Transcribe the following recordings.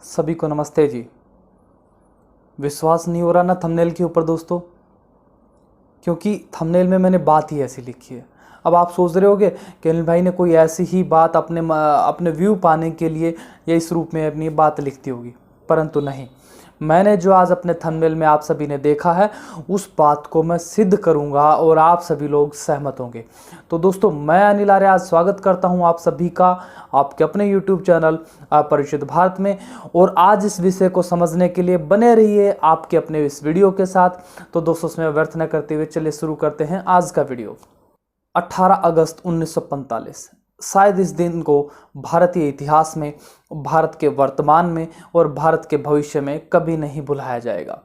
सभी को नमस्ते जी। विश्वास नहीं हो रहा ना थंबनेल के ऊपर दोस्तों, क्योंकि थंबनेल में मैंने बात ही ऐसी लिखी है। अब आप सोच रहे होगे कि अनिल भाई ने कोई ऐसी ही बात अपने व्यू पाने के लिए या इस रूप में अपनी बात लिखती होगी, परंतु नहीं। मैंने जो आज अपने थंबनेल में आप सभी ने देखा है उस बात को मैं सिद्ध करूंगा और आप सभी लोग सहमत होंगे। तो दोस्तों, मैं अनिल आर्य आज स्वागत करता हूं आप सभी का आपके अपने YouTube चैनल अपरिचित भारत में। और आज इस विषय को समझने के लिए बने रहिए आपके अपने इस वीडियो के साथ। तो दोस्तों, इसमें व्यर्थ न करते हुए चलिए शुरू करते हैं आज का वीडियो। 18 अगस्त 1945, शायद इस दिन को भारतीय इतिहास में, भारत के वर्तमान में और भारत के भविष्य में कभी नहीं भुलाया जाएगा।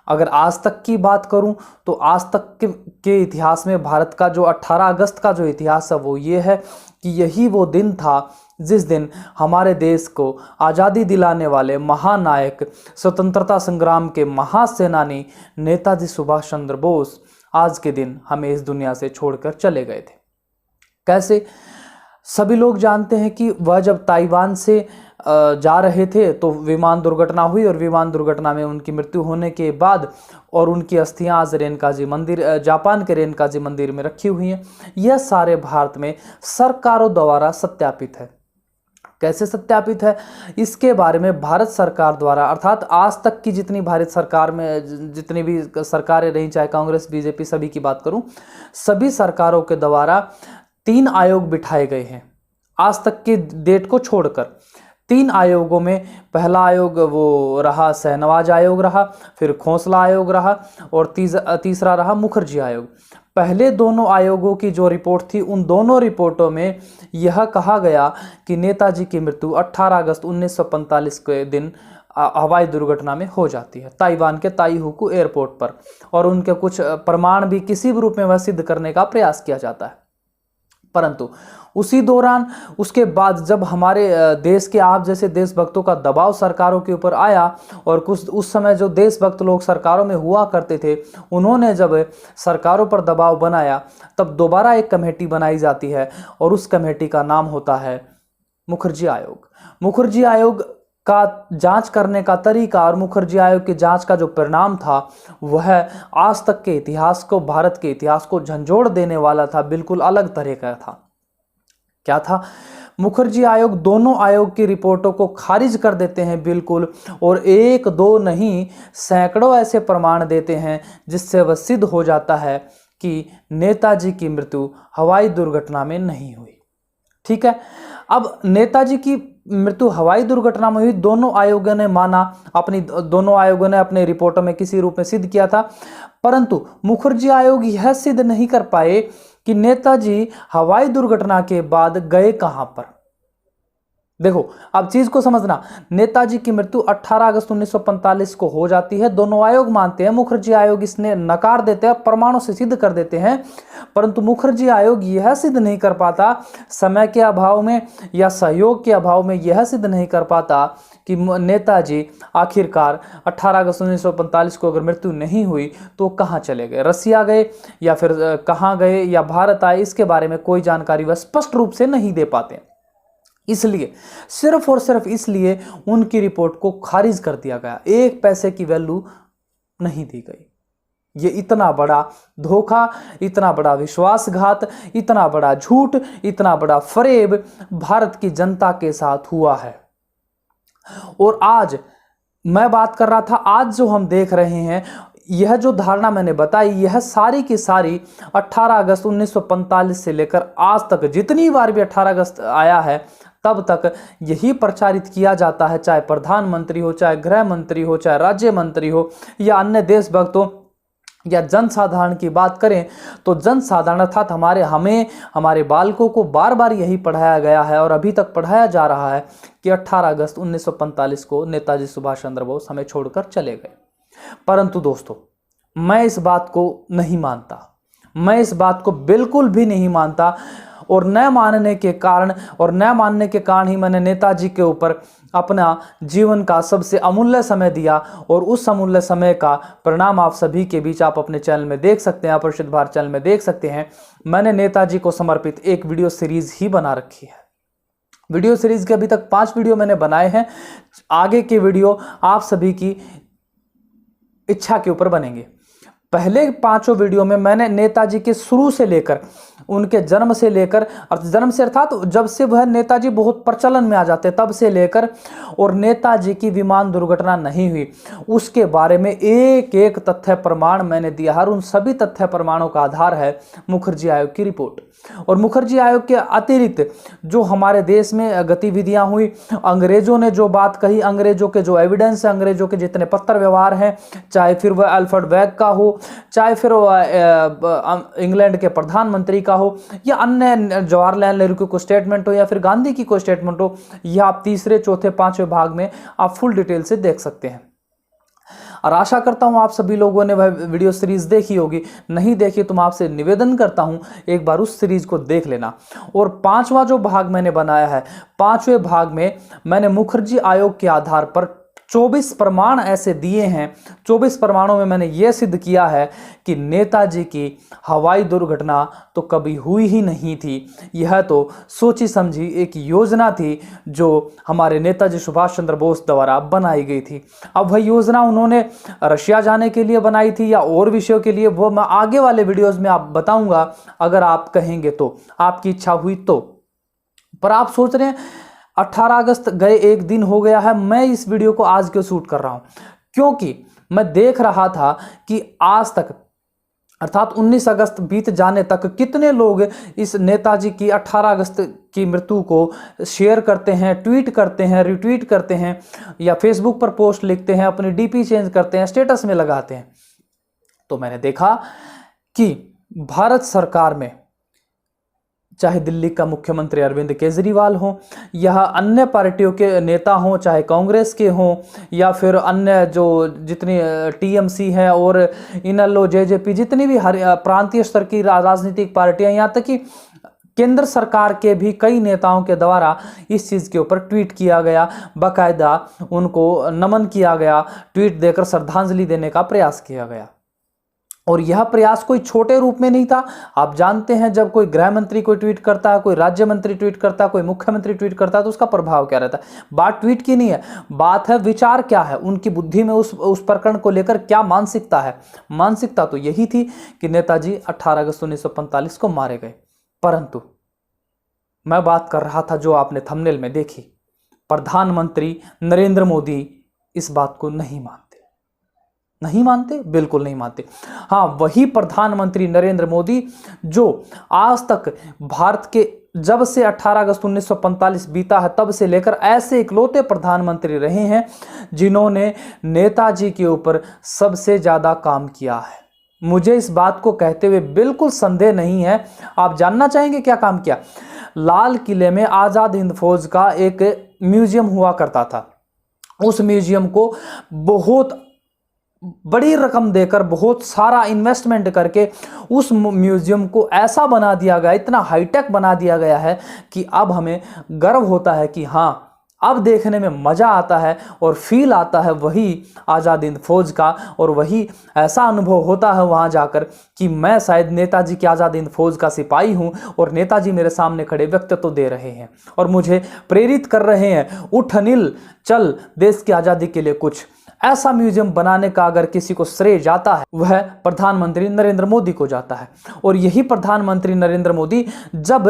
अगर आज तक की बात करूं तो आज तक के इतिहास में भारत का जो 18 अगस्त का जो इतिहास है वो ये है कि यही वो दिन था जिस दिन हमारे देश को आज़ादी दिलाने वाले महानायक, स्वतंत्रता संग्राम के महासेनानी नेताजी सुभाष चंद्र बोस आज के दिन हमें इस दुनिया से छोड़कर चले गए थे। कैसे? सभी लोग जानते हैं कि वह जब ताइवान से जा रहे थे तो विमान दुर्घटना हुई और विमान दुर्घटना में उनकी मृत्यु होने के बाद और उनकी अस्थियां आज रेणुकाजी मंदिर, जापान के रेणुकाजी मंदिर में रखी हुई हैं। यह सारे भारत में सरकारों द्वारा सत्यापित है। कैसे सत्यापित है, इसके बारे में भारत सरकार द्वारा, अर्थात आज तक की जितनी भारत सरकार में जितनी भी सरकारें रही, चाहे कांग्रेस, बीजेपी, सभी की बात करूं, सभी सरकारों के द्वारा 3 आयोग बिठाए गए हैं। आज तक की डेट को छोड़कर 3 आयोगों में पहला आयोग वो रहा शहनवाज आयोग रहा, फिर खोसला आयोग रहा और तीसरा रहा मुखर्जी आयोग। पहले दोनों आयोगों की जो रिपोर्ट थी, उन दोनों रिपोर्टों में यह कहा गया कि नेताजी की मृत्यु 18 अगस्त 1945 के दिन हवाई दुर्घटना में हो जाती है ताइवान के ताईहुकू एयरपोर्ट पर, और उनके कुछ प्रमाण भी किसी भी रूप में वह सिद्ध करने का प्रयास किया जाता है। परंतु उसी दौरान, उसके बाद जब हमारे देश के आप जैसे देशभक्तों का दबाव सरकारों के ऊपर आया और कुछ उस समय जो देशभक्त लोग सरकारों में हुआ करते थे, उन्होंने जब सरकारों पर दबाव बनाया, तब दोबारा एक कमेटी बनाई जाती है और उस कमेटी का नाम होता है मुखर्जी आयोग। मुखर्जी आयोग का जांच करने का तरीका और मुखर्जी आयोग की जांच का जो परिणाम था वह आज तक के इतिहास को, भारत के इतिहास को झंझोड़ देने वाला था, बिल्कुल अलग तरह का था। क्या था? मुखर्जी आयोग दोनों आयोग की रिपोर्टों को खारिज कर देते हैं बिल्कुल, और 1-2 नहीं सैकड़ों ऐसे प्रमाण देते हैं जिससे वह सिद्ध हो जाता है कि नेताजी की मृत्यु हवाई दुर्घटना में नहीं हुई। ठीक है, अब नेताजी की मृत्यु हवाई दुर्घटना में हुई, दोनों आयोगों ने माना, दोनों आयोगों ने अपने रिपोर्टों में किसी रूप में सिद्ध किया था। परंतु मुखर्जी आयोग यह सिद्ध नहीं कर पाए कि नेताजी हवाई दुर्घटना के बाद गए कहां पर। देखो, अब चीज को समझना, नेताजी की मृत्यु 18 अगस्त 1945 को हो जाती है, दोनों आयोग मानते हैं, मुखर्जी आयोग इसने नकार देते हैं, प्रमाणों से सिद्ध कर देते हैं। परंतु मुखर्जी आयोग यह सिद्ध नहीं कर पाता, समय के अभाव में या सहयोग के अभाव में यह सिद्ध नहीं कर पाता कि नेताजी आखिरकार 18 अगस्त 1945 को अगर मृत्यु नहीं हुई तो कहाँ चले गए, रसिया गए या फिर कहाँ गए या भारत आए, इसके बारे में कोई जानकारी वह स्पष्ट रूप से नहीं दे पाते। इसलिए, सिर्फ और सिर्फ इसलिए उनकी रिपोर्ट को खारिज कर दिया गया, 1 पैसे की वैल्यू नहीं दी गई। ये इतना बड़ा धोखा, इतना बड़ा विश्वासघात, इतना बड़ा झूठ, इतना बड़ा फरेब भारत की जनता के साथ हुआ है। और आज मैं बात कर रहा था, आज जो हम देख रहे हैं, यह जो धारणा मैंने बताई, यह सारी की सारी 18 अगस्त 1945 से लेकर आज तक जितनी बार भी 18 अगस्त आया है तब तक यही प्रचारित किया जाता है, चाहे प्रधानमंत्री हो, चाहे गृह मंत्री हो, चाहे राज्य मंत्री हो या अन्य देशभक्त हो या जनसाधारण की बात करें तो जनसाधारण अर्थात हमारे बालकों को बार बार यही पढ़ाया गया है और अभी तक पढ़ाया जा रहा है कि 18 अगस्त 1945 को नेताजी सुभाष चंद्र बोस हमें छोड़कर चले गए। परंतु दोस्तों, मैं इस बात को नहीं मानता, मैं इस बात को बिल्कुल भी नहीं मानता, और न मानने के कारण ही मैंने नेताजी के ऊपर अपना जीवन का सबसे अमूल्य समय दिया, और उस अमूल्य समय का परिणाम आप सभी के बीच आप अपने चैनल में देख सकते हैं, अपरिचित भारत चैनल में देख सकते हैं। मैंने नेताजी को समर्पित एक वीडियो सीरीज ही बना रखी है वीडियो सीरीज के अभी तक 5 वीडियो मैंने बनाए हैं। आगे के वीडियो आप सभी की इच्छा के ऊपर बनेंगे। पहले 5 वीडियो में मैंने नेताजी के शुरू से लेकर उनके जन्म से लेकर, जन्म से अर्थात जब से वह नेताजी बहुत प्रचलन में आ जाते तब से लेकर, और नेताजी की विमान दुर्घटना नहीं हुई उसके बारे में एक एक तथ्य प्रमाण मैंने दिया है। और उन सभी तथ्य प्रमाणों का आधार है मुखर्जी आयोग की रिपोर्ट। और मुखर्जी आयोग के अतिरिक्त जो हमारे देश में गतिविधियां हुई, अंग्रेजों ने जो बात कही, अंग्रेजों के जो एविडेंस है, अंग्रेजों के जितने पत्र व्यवहार हैं, चाहे फिर वह अल्फ्रेड वेग का हो, चाहे फिर इंग्लैंड के प्रधानमंत्री का हो, या अन्य जवाहरलाल नेहरू की कोई स्टेटमेंट हो, या फिर गांधी की कोई स्टेटमेंट हो, यह आप तीसरे, चौथे, 5वें भाग में आप फुल डिटेल से देख सकते हैं। और आशा करता हूं आप सभी लोगों ने वह वीडियो सीरीज देखी होगी। नहीं देखी तो मैं आपसे निवेदन करता हूं एक बार उस सीरीज को देख लेना। और 5वां जो भाग मैंने बनाया है, 5वें भाग में मैंने मुखर्जी आयोग के आधार पर 24 प्रमाण ऐसे दिए हैं। 24 प्रमाणों में मैंने यह सिद्ध किया है कि नेताजी की हवाई दुर्घटना तो कभी हुई ही नहीं थी। यह तो सोची समझी एक योजना थी जो हमारे नेताजी सुभाष चंद्र बोस द्वारा बनाई गई थी। अब वह योजना उन्होंने रशिया जाने के लिए बनाई थी या और विषयों के लिए, वो मैं आगे वाले वीडियोस में आप बताऊंगा, अगर आप कहेंगे तो, आपकी इच्छा हुई तो। पर आप सोच रहे हैं 18 अगस्त गए 1 दिन हो गया है, मैं इस वीडियो को आज क्यों शूट कर रहा हूं? क्योंकि मैं देख रहा था कि आज तक अर्थात 19 अगस्त बीत जाने तक कितने लोग इस नेताजी की 18 अगस्त की मृत्यु को शेयर करते हैं, ट्वीट करते हैं, रिट्वीट करते हैं, या फेसबुक पर पोस्ट लिखते हैं, अपनी डीपी चेंज करते हैं, स्टेटस में लगाते हैं। तो मैंने देखा कि भारत सरकार में चाहे दिल्ली का मुख्यमंत्री अरविंद केजरीवाल हो, या अन्य पार्टियों के नेता हों, चाहे कांग्रेस के हों, या फिर अन्य जो जितनी टीएमसी है और इनेलो, जेजेपी, जितनी भी प्रांतीय स्तर की राजनीतिक पार्टियां, यहाँ तक कि केंद्र सरकार के भी कई नेताओं के द्वारा इस चीज़ के ऊपर ट्वीट किया गया, बाकायदा उनको नमन किया गया, ट्वीट देकर श्रद्धांजलि देने का प्रयास किया गया। और यह प्रयास कोई छोटे रूप में नहीं था। आप जानते हैं जब कोई गृह मंत्री कोई ट्वीट करता है, कोई राज्य मंत्री ट्वीट करता है, कोई मुख्यमंत्री ट्वीट करता है, तो उसका प्रभाव क्या रहता है। बात ट्वीट की नहीं है, बात है विचार क्या है, उनकी बुद्धि में उस प्रकरण को लेकर क्या मानसिकता है। मानसिकता तो यही थी कि नेताजी 18 अगस्त 1945 को मारे गए। परंतु मैं बात कर रहा था जो आपने थंबनेल में देखी, प्रधानमंत्री नरेंद्र मोदी इस बात को नहीं मानते। नहीं मानते, बिल्कुल नहीं मानते। हाँ, वही प्रधानमंत्री नरेंद्र मोदी जो आज तक भारत के जब से 18 अगस्त 1945 बीता है तब से लेकर ऐसे इकलौते प्रधानमंत्री रहे हैं जिन्होंने नेताजी के ऊपर सबसे ज्यादा काम किया है। मुझे इस बात को कहते हुए बिल्कुल संदेह नहीं है। आप जानना चाहेंगे क्या काम किया? लाल किले में आजाद हिंद फौज का एक म्यूजियम हुआ करता था। उस म्यूजियम को बहुत बड़ी रकम देकर, बहुत सारा इन्वेस्टमेंट करके उस म्यूजियम को ऐसा बना दिया गया, इतना हाईटेक बना दिया गया है कि अब हमें गर्व होता है कि हाँ, अब देखने में मज़ा आता है और फील आता है वही आज़ाद हिंद फौज का, और वही ऐसा अनुभव होता है वहाँ जाकर कि मैं शायद नेताजी की आज़ाद हिंद फौज का सिपाही हूँ और नेताजी मेरे सामने खड़े वक्तव्य दे रहे हैं और मुझे प्रेरित कर रहे हैं, उठ अनिल चल देश की आज़ादी के लिए कुछ। ऐसा म्यूजियम बनाने का अगर किसी को श्रेय जाता है वह प्रधानमंत्री नरेंद्र मोदी को जाता है। और यही प्रधानमंत्री नरेंद्र मोदी जब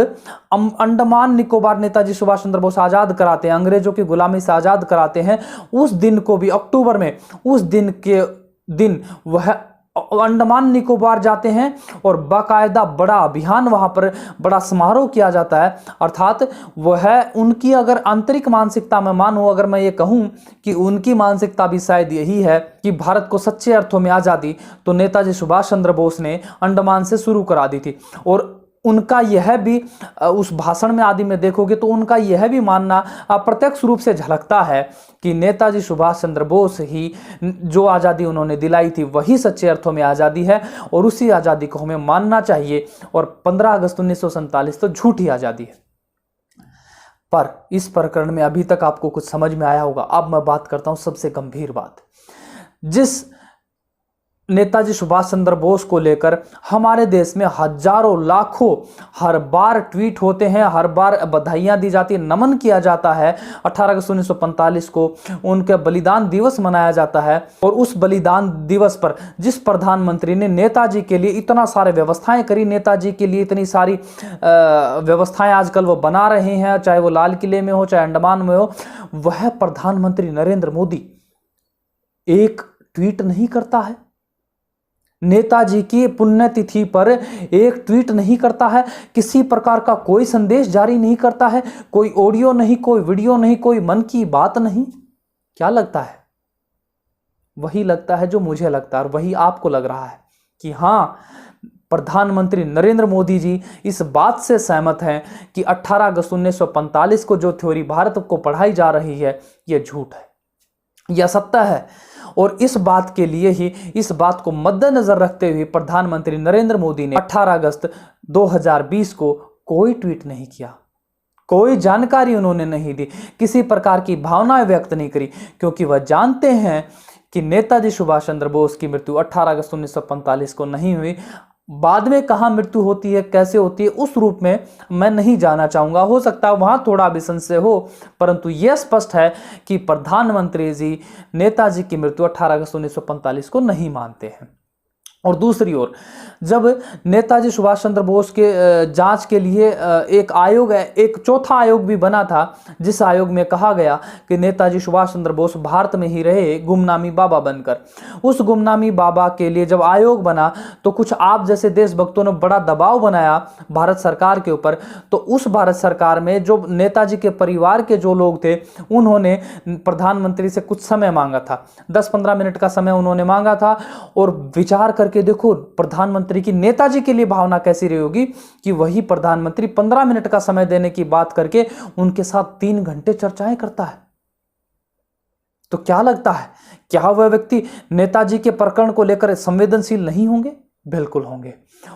अंडमान निकोबार नेताजी सुभाष चंद्र बोस आज़ाद कराते हैं, अंग्रेजों की गुलामी से आज़ाद कराते हैं, उस दिन को भी अक्टूबर में, उस दिन के दिन वह अंडमान निकोबार जाते हैं और बाकायदा बड़ा अभियान, वहां पर बड़ा समारोह किया जाता है। अर्थात वह उनकी अगर आंतरिक मानसिकता में मानूं, अगर मैं ये कहूं कि उनकी मानसिकता भी शायद यही है कि भारत को सच्चे अर्थों में आज़ादी तो नेताजी सुभाष चंद्र बोस ने अंडमान से शुरू करा दी थी। और उनका यह भी उस भाषण में आदि में देखोगे तो उनका यह भी मानना अप्रत्यक्ष रूप से झलकता है कि नेताजी सुभाष चंद्र बोस ही जो आज़ादी उन्होंने दिलाई थी वही सच्चे अर्थों में आज़ादी है और उसी आज़ादी को हमें मानना चाहिए। और 15 अगस्त 1947 तो झूठी आज़ादी है। पर इस प्रकरण में अभी तक आपको कुछ समझ में आया होगा। अब मैं बात करता हूं सबसे गंभीर बात। जिस नेताजी सुभाष चंद्र बोस को लेकर हमारे देश में हजारों लाखों हर बार ट्वीट होते हैं, हर बार बधाइयां दी जाती है, नमन किया जाता है। 18 अगस्त 1945 को उनका बलिदान दिवस मनाया जाता है और उस बलिदान दिवस पर जिस प्रधानमंत्री ने नेताजी के लिए इतना सारे व्यवस्थाएं करी, नेताजी के लिए इतनी सारी व्यवस्थाएं आजकल वो बना रहे हैं, चाहे वो लाल किले में हो चाहे अंडमान में हो, वह प्रधानमंत्री नरेंद्र मोदी एक ट्वीट नहीं करता है। नेताजी की पुण्यतिथि पर एक ट्वीट नहीं करता है, किसी प्रकार का कोई संदेश जारी नहीं करता है, कोई ऑडियो नहीं, कोई वीडियो नहीं, कोई मन की बात नहीं। क्या लगता है? वही लगता है जो मुझे लगता है और वही आपको लग रहा है कि हां, प्रधानमंत्री नरेंद्र मोदी जी इस बात से सहमत हैं कि 18 अगस्त 1945 को जो थ्योरी भारत को पढ़ाई जा रही है यह झूठ है, यह सत्य है। और इस बात के लिए ही, इस बात को मद्देनजर रखते हुए प्रधानमंत्री नरेंद्र मोदी ने 18 अगस्त 2020 को कोई ट्वीट नहीं किया, कोई जानकारी उन्होंने नहीं दी, किसी प्रकार की भावनाएं व्यक्त नहीं करी, क्योंकि वह जानते हैं कि नेताजी सुभाष चंद्र बोस की मृत्यु 18 अगस्त 1945 को नहीं हुई। बाद में कहां मृत्यु होती है, कैसे होती है, उस रूप में मैं नहीं जाना चाहूंगा। हो सकता है वहां थोड़ा भी संशय हो, परंतु यह स्पष्ट है कि प्रधानमंत्री जी नेताजी की मृत्यु 18 अगस्त 1945 को नहीं मानते हैं। और दूसरी ओर जब नेताजी सुभाष चंद्र बोस के जांच के लिए एक आयोग, एक चौथा आयोग भी बना था, जिस आयोग में कहा गया कि नेताजी सुभाष चंद्र बोस भारत में ही रहे गुमनामी बाबा बनकर। उस गुमनामी बाबा के लिए जब आयोग बना तो कुछ आप जैसे देशभक्तों ने बड़ा दबाव बनाया भारत सरकार के ऊपर। तो उस भारत सरकार में जो नेताजी के परिवार के जो लोग थे, उन्होंने प्रधानमंत्री से कुछ समय मांगा था, 10-15 मिनट का समय उन्होंने मांगा था। और विचार करके देखो प्रधानमंत्री की नेताजी के लिए भावना कैसी रही होगी कि वही प्रधानमंत्री 15 मिनट का समय देने की बात करके उनके साथ 3 घंटे चर्चाएं करता है। तो क्या लगता है, क्या वह व्यक्ति नेताजी के प्रकरण को लेकर संवेदनशील नहीं होंगे? बिल्कुल होंगे।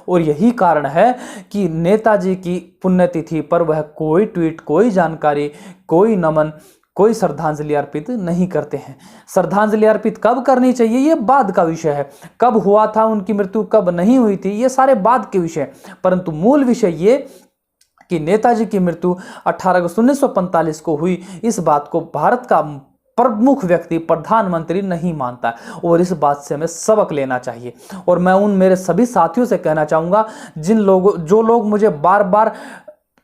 और यही कारण है कि नेताजी की पुण्यतिथि पर वह कोई ट्वीट, कोई जानकारी, कोई नमन, कोई श्रद्धांजलि अर्पित नहीं करते हैं। श्रद्धांजलि अर्पित कब करनी चाहिए ये बाद का विषय है, कब हुआ था उनकी मृत्यु, कब नहीं हुई थी, ये सारे बाद के विषय। परंतु मूल विषय ये कि नेताजी की मृत्यु 18 अगस्त 1945 को हुई, इस बात को भारत का प्रमुख व्यक्ति प्रधानमंत्री नहीं मानता और इस बात से हमें सबक लेना चाहिए। और मैं उन मेरे सभी साथियों से कहना चाहूंगा, जो लोग मुझे बार बार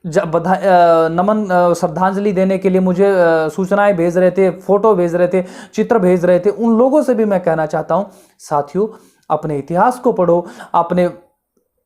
नमन श्रद्धांजलि देने के लिए मुझे सूचनाएं भेज रहे थे, फोटो भेज रहे थे, चित्र भेज रहे थे, उन लोगों से भी मैं कहना चाहता हूं, साथियों अपने इतिहास को पढ़ो, अपने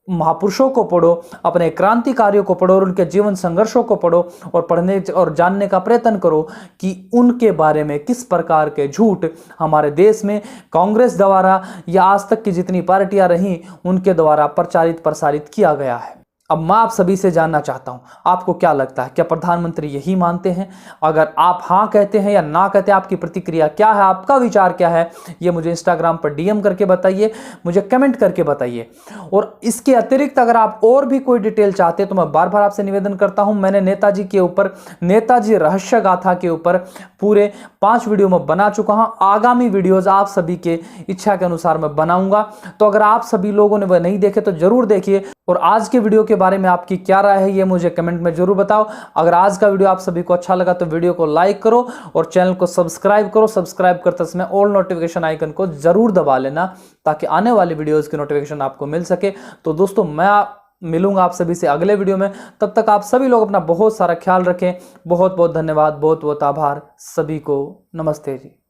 महापुरुषों को पढ़ो, अपने क्रांतिकारियों को पढ़ो और उनके जीवन संघर्षों को पढ़ो और पढ़ने और जानने का प्रयत्न करो कि उनके बारे में किस प्रकार के झूठ हमारे देश में कांग्रेस द्वारा या आज तक की जितनी पार्टियां रहीं उनके द्वारा प्रचारित प्रसारित किया गया है। अब मैं आप सभी से जानना चाहता हूं, आपको क्या लगता है, क्या प्रधानमंत्री यही मानते हैं? अगर आप हाँ कहते हैं या ना कहते हैं, आपकी प्रतिक्रिया क्या है, आपका विचार क्या है, ये मुझे इंस्टाग्राम पर डीएम करके बताइए, मुझे कमेंट करके बताइए। और इसके अतिरिक्त अगर आप और भी कोई डिटेल चाहते हैं तो मैं बार बार आपसे निवेदन करता हूं, मैंने नेताजी के ऊपर, नेताजी रहस्य गाथा के ऊपर पूरे 5 वीडियो में बना चुका हूं। आगामी वीडियोज आप सभी के इच्छा के अनुसार मैं बनाऊंगा, तो अगर आप सभी लोगों ने वह नहीं देखे तो जरूर देखिए। और आज के वीडियो के बारे में आपकी क्या राय है ये मुझे कमेंट में जरूर बताओ। अगर आज का वीडियो आप सभी को अच्छा लगा तो वीडियो को लाइक करो और चैनल को सब्सक्राइब करो। सब्सक्राइब करते समय ऑल नोटिफिकेशन आइकन को जरूर दबा लेना ताकि आने वाली वीडियोस की नोटिफिकेशन आपको मिल सके। तो दोस्तों मैं मिलूंगा आप सभी से अगले वीडियो में, तब तक आप सभी लोग अपना बहुत सारा ख्याल रखें। बहुत बहुत धन्यवाद, बहुत बहुत आभार, सभी को नमस्ते जी।